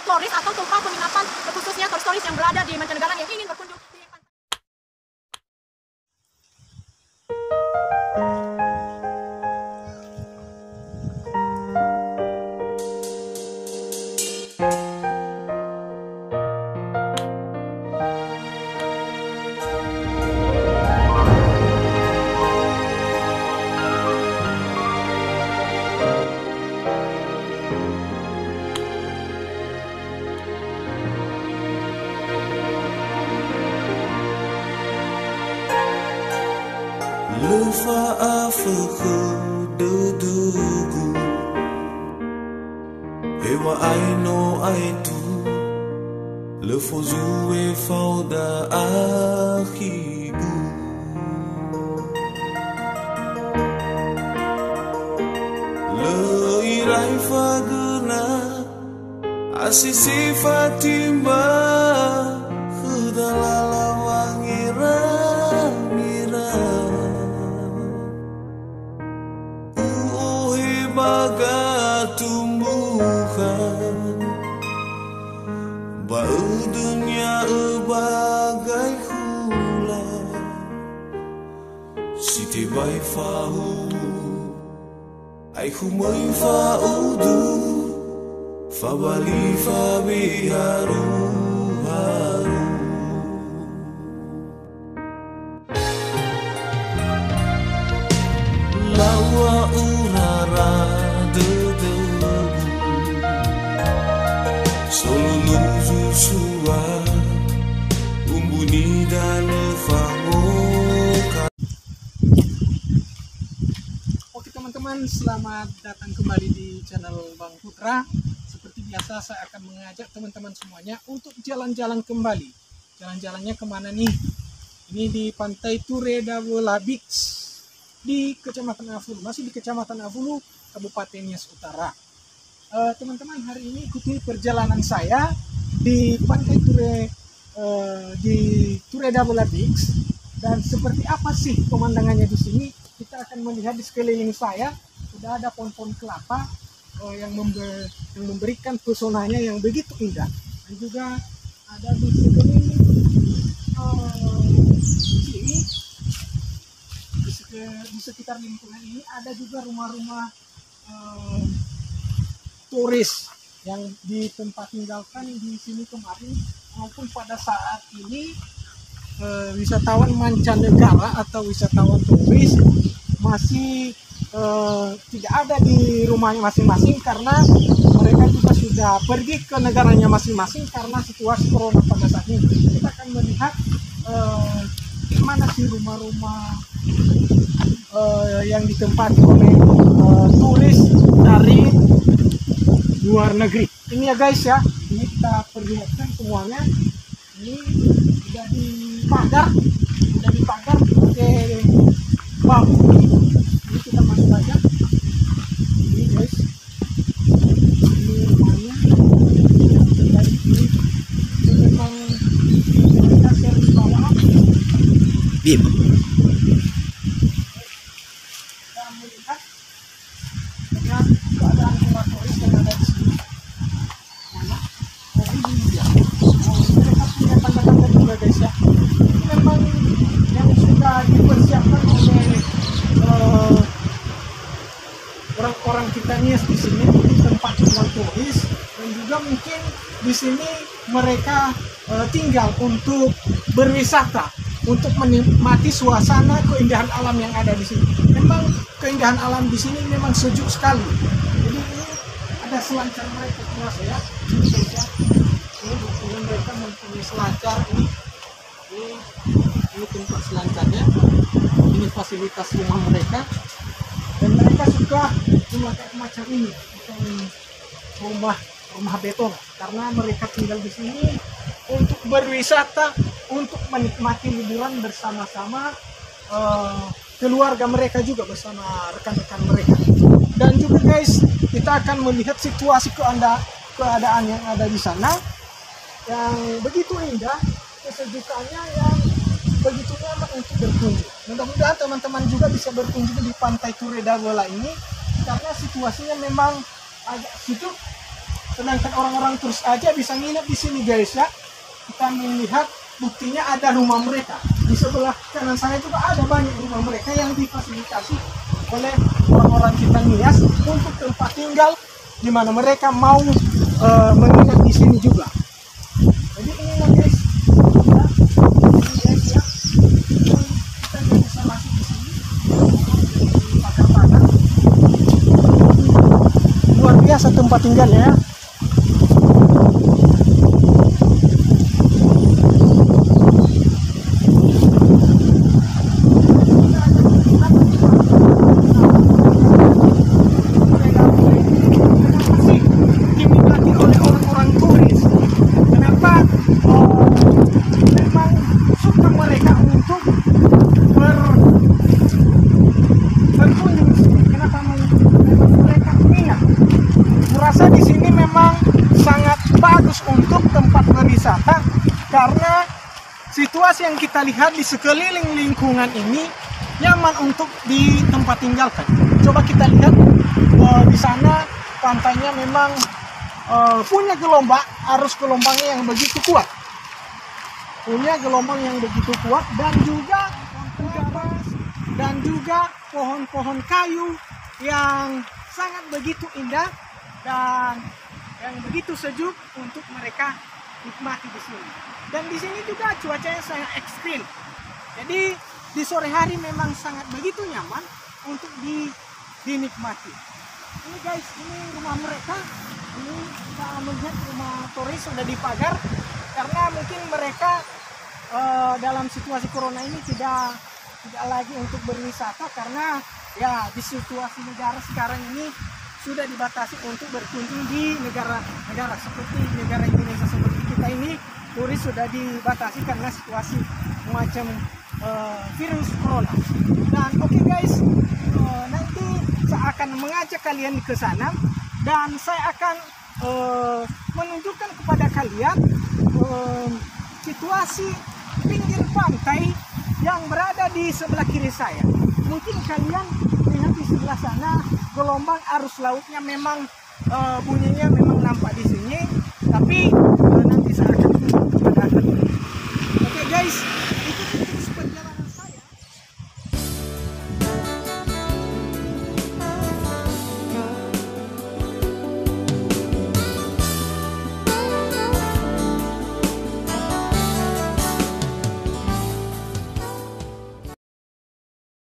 turis atau tempat penginapan khususnya turis-turis yang berada di mancanegara yang ingin berkunjung di pantai. Le fa'afuku dudugu Ewa aino aitu Le fozue fauda ahibu Le irai faguna Asisi fatimba Khudalala wangira baga tumbuhan bau dunia bagai hula siti bai fahu aiku mai faudu fabali fabiharu haru lawa urara solo susua umbuni dan fangoka. Oke teman-teman, selamat datang kembali di channel Bang Putra. Seperti biasa saya akan mengajak teman-teman semuanya untuk jalan-jalan kembali. Jalan-jalannya kemana nih? Ini di Pantai Turedabola Beach di Kecamatan Avulu, masih di Kecamatan Avulu, Kabupaten Nias Utara. Teman-teman, hari ini ikuti perjalanan saya di Pantai Turedabola Beach. Dan seperti apa sih pemandangannya di sini? Kita akan melihat di sekeliling saya sudah ada pohon-pohon kelapa yang memberikan pesonanya yang begitu indah. Dan juga ada di sekeliling sini, di sekitar lingkungan ini ada juga rumah-rumah turis yang ditempat tinggalkan di sini kemarin maupun pada saat ini. Wisatawan mancanegara atau wisatawan turis masih tidak ada di rumahnya masing-masing karena mereka juga sudah pergi ke negaranya masing-masing karena situasi corona pada saat ini. Kita akan melihat gimana sih rumah-rumah yang ditempati oleh turis dari luar negeri. Ini ya guys ya, ini kita perlihatkan semuanya. Ini sudah dipagar pakai bambu. Ini kita masuk aja. Ini guys, ini rumahnya. Dari ini memang kita share di bawah. Bim. Kita melihat dengan keadaan rumah turis yang ada di sini. Mana? Oh ini dia. Mereka punya tanda-tanda juga guys ya. Ini memang yang sudah dipersiapkan oleh orang-orang kita nih di sini di tempat tinggal turis, dan juga mungkin di sini mereka tinggal untuk berwisata, untuk menikmati suasana keindahan alam yang ada di sini. Memang keindahan alam di sini memang sejuk sekali. Jadi ini ada selancar mereka kelas ya. Ini mereka mempunyai selancar ini tempat selancarnya. Ini fasilitas rumah mereka, dan mereka suka memakai macam ini, rumah beton, karena mereka tinggal di sini untuk berwisata, untuk menikmati liburan bersama-sama keluarga mereka juga, bersama rekan-rekan mereka. Dan juga guys, kita akan melihat situasi keadaan yang ada di sana yang begitu indah, kesejukannya yang begitu nyaman untuk berkunjung. Mudah-mudahan teman-teman juga bisa berkunjung di Pantai Turedabola ini, karena situasinya memang agak sejuk, sedangkan orang-orang turis aja bisa nginep di sini guys ya. Kita melihat buktinya ada rumah mereka di sebelah kanan saya juga ada banyak rumah mereka yang difasilitasi oleh orang-orang Vietnamese untuk tempat tinggal di mana mereka mau menginap di sini juga. Jadi inilah guys, ya, ini guys ya, kita nggak bisa masuk di sini, pagar-pagar. Luar biasa tempat tinggalnya ya. Rasa di sini memang sangat bagus untuk tempat berwisata karena situasi yang kita lihat di sekeliling lingkungan ini nyaman untuk di tempat tinggalkan. Coba kita lihat di sana pantainya memang punya gelombang, arus gelombangnya yang begitu kuat, dan juga pohon-pohon kayu yang sangat begitu indah dan yang begitu sejuk untuk mereka nikmati di sini. Dan di sini juga cuacanya sangat ekstrim. Jadi di sore hari memang sangat begitu nyaman untuk dinikmati. Ini guys, ini rumah mereka. Ini kita melihat rumah turis sudah dipagar karena mungkin mereka dalam situasi corona ini tidak lagi untuk berwisata karena ya di situasi negara sekarang ini sudah dibatasi untuk berkunjung di negara-negara seperti negara Indonesia seperti kita ini. Turis sudah dibatasi karena situasi macam virus corona. Dan oke guys, nanti saya akan mengajak kalian ke sana dan saya akan menunjukkan kepada kalian situasi pinggir pantai yang berada di sebelah kiri saya. Mungkin kalian lihat di sebelah sana gelombang arus lautnya memang bunyinya memang nampak di sini, tapi